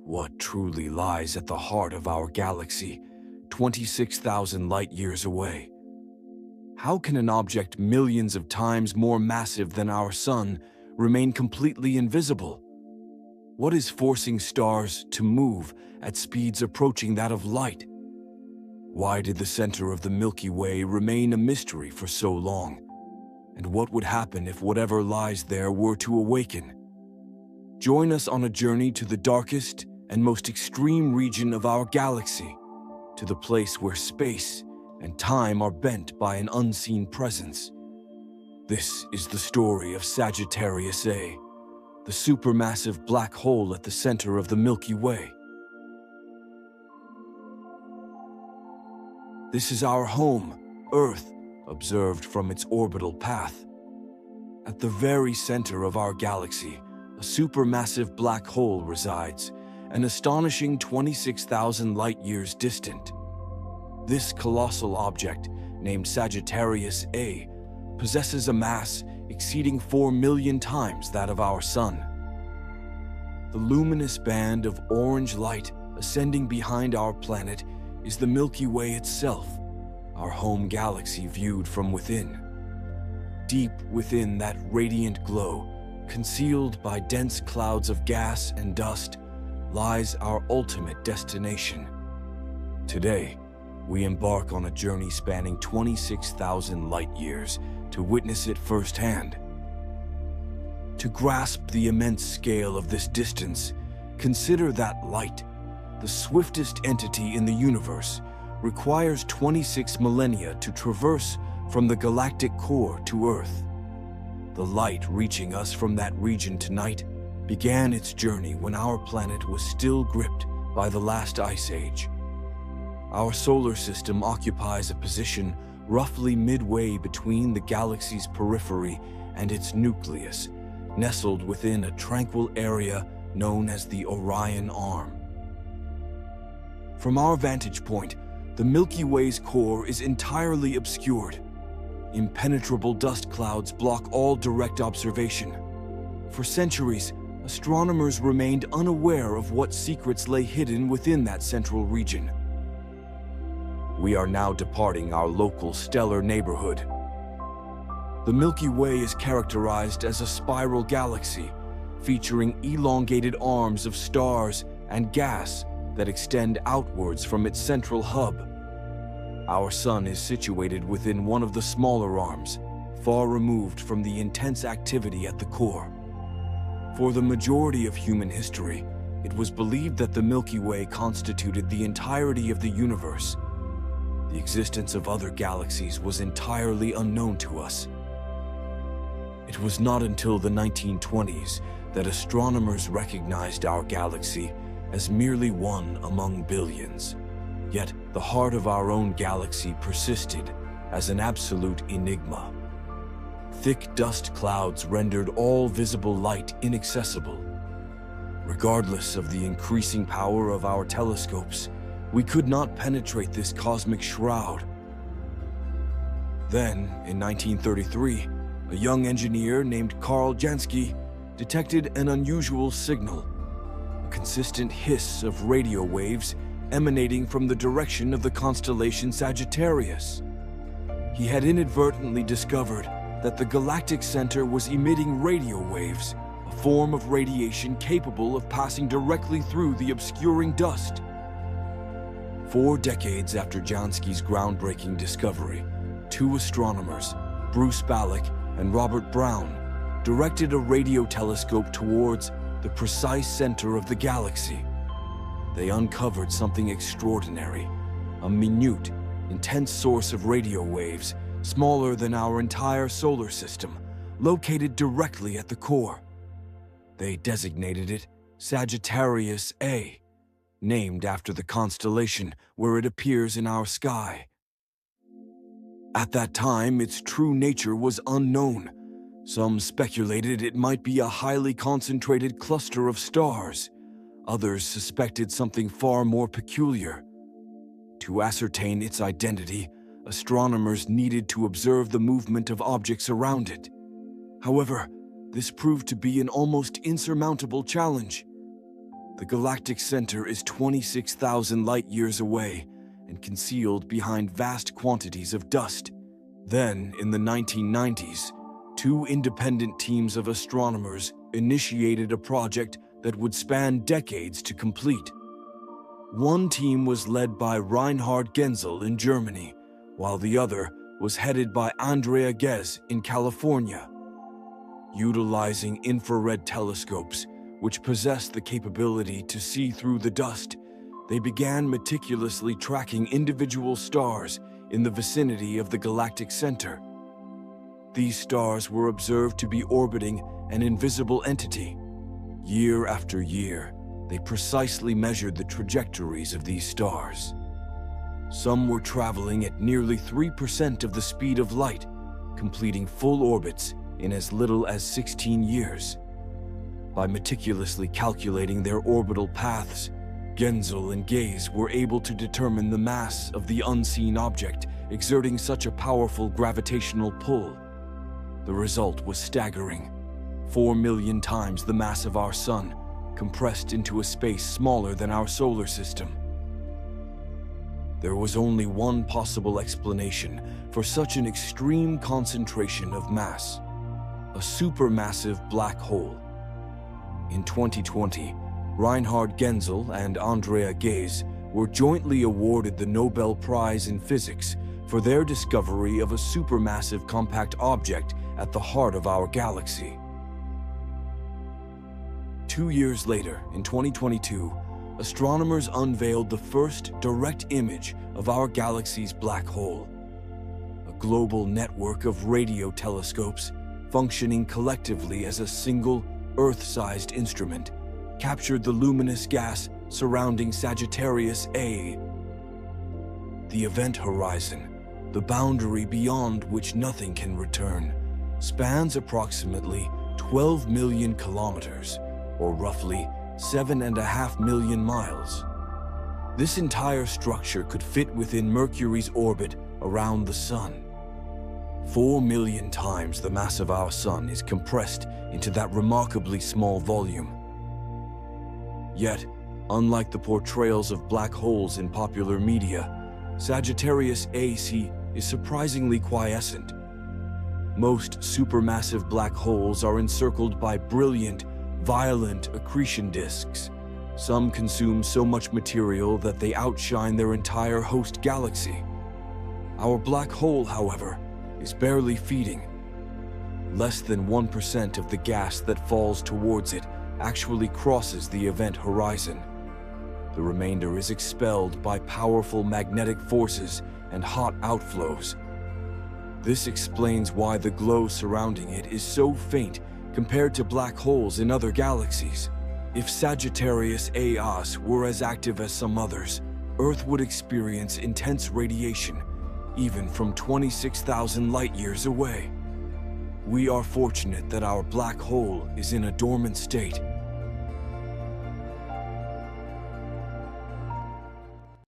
What truly lies at the heart of our galaxy, 26,000 light-years away? How can an object millions of times more massive than our Sun remain completely invisible? What is forcing stars to move at speeds approaching that of light? Why did the center of the Milky Way remain a mystery for so long? And what would happen if whatever lies there were to awaken? Join us on a journey to the darkest and most extreme region of our galaxy, to the place where space and time are bent by an unseen presence. This is the story of Sagittarius A, the supermassive black hole at the center of the Milky Way. This is our home, Earth, observed from its orbital path. At the very center of our galaxy, a supermassive black hole resides, an astonishing 26,000 light-years distant. This colossal object, named Sagittarius A, possesses a mass exceeding 4 million times that of our Sun. The luminous band of orange light ascending behind our planet is the Milky Way itself, our home galaxy viewed from within. Deep within that radiant glow, concealed by dense clouds of gas and dust, lies our ultimate destination. Today, we embark on a journey spanning 26,000 light-years to witness it firsthand. To grasp the immense scale of this distance, consider that light, the swiftest entity in the universe, requires 26 millennia to traverse from the galactic core to Earth. The light reaching us from that region tonight began its journey when our planet was still gripped by the last ice age. Our solar system occupies a position roughly midway between the galaxy's periphery and its nucleus, nestled within a tranquil area known as the Orion Arm. From our vantage point, the Milky Way's core is entirely obscured. Impenetrable dust clouds block all direct observation. For centuries, astronomers remained unaware of what secrets lay hidden within that central region. We are now departing our local stellar neighborhood. The Milky Way is characterized as a spiral galaxy, featuring elongated arms of stars and gas that extend outwards from its central hub. Our Sun is situated within one of the smaller arms, far removed from the intense activity at the core. For the majority of human history, it was believed that the Milky Way constituted the entirety of the universe. The existence of other galaxies was entirely unknown to us. It was not until the 1920s that astronomers recognized our galaxy as merely one among billions. Yet the heart of our own galaxy persisted as an absolute enigma. Thick dust clouds rendered all visible light inaccessible. Regardless of the increasing power of our telescopes, we could not penetrate this cosmic shroud. Then, in 1933, a young engineer named Karl Jansky detected an unusual signal, a consistent hiss of radio waves emanating from the direction of the constellation Sagittarius. He had inadvertently discovered that the galactic center was emitting radio waves, a form of radiation capable of passing directly through the obscuring dust. 4 decades after Jansky's groundbreaking discovery, 2 astronomers, Bruce Ballack and Robert Brown, directed a radio telescope towards the precise center of the galaxy. They uncovered something extraordinary, a minute, intense source of radio waves, smaller than our entire solar system, located directly at the core. They designated it Sagittarius A, named after the constellation where it appears in our sky. At that time, its true nature was unknown. Some speculated it might be a highly concentrated cluster of stars. Others suspected something far more peculiar. To ascertain its identity, astronomers needed to observe the movement of objects around it. However, this proved to be an almost insurmountable challenge. The galactic center is 26,000 light-years away and concealed behind vast quantities of dust. Then, in the 1990s, two independent teams of astronomers initiated a project that would span decades to complete. One team was led by Reinhard Genzel in Germany, while the other was headed by Andrea Ghez in California. Utilizing infrared telescopes, which possessed the capability to see through the dust, they began meticulously tracking individual stars in the vicinity of the galactic center. These stars were observed to be orbiting an invisible entity. Year after year, they precisely measured the trajectories of these stars. Some were traveling at nearly 3% of the speed of light, completing full orbits in as little as 16 years. By meticulously calculating their orbital paths, Genzel and Ghez were able to determine the mass of the unseen object exerting such a powerful gravitational pull. The result was staggering: 4 million times the mass of our Sun, compressed into a space smaller than our solar system. There was only one possible explanation for such an extreme concentration of mass: a supermassive black hole. In 2020, Reinhard Genzel and Andrea Ghez were jointly awarded the Nobel Prize in Physics for their discovery of a supermassive compact object at the heart of our galaxy. 2 years later, in 2022, astronomers unveiled the first direct image of our galaxy's black hole. A global network of radio telescopes, functioning collectively as a single, Earth-sized instrument, captured the luminous gas surrounding Sagittarius A. The event horizon, the boundary beyond which nothing can return, spans approximately 12 million kilometers, or roughly 7.5 million miles. This entire structure could fit within Mercury's orbit around the Sun. 4 million times the mass of our Sun is compressed into that remarkably small volume. Yet, unlike the portrayals of black holes in popular media, Sagittarius A is surprisingly quiescent. Most supermassive black holes are encircled by brilliant, violent accretion disks. Some consume so much material that they outshine their entire host galaxy. Our black hole, however, is barely feeding. Less than 1% of the gas that falls towards it actually crosses the event horizon. The remainder is expelled by powerful magnetic forces and hot outflows. This explains why the glow surrounding it is so faint compared to black holes in other galaxies. If Sagittarius A were as active as some others, Earth would experience intense radiation, even from 26,000 light-years away. We are fortunate that our black hole is in a dormant state,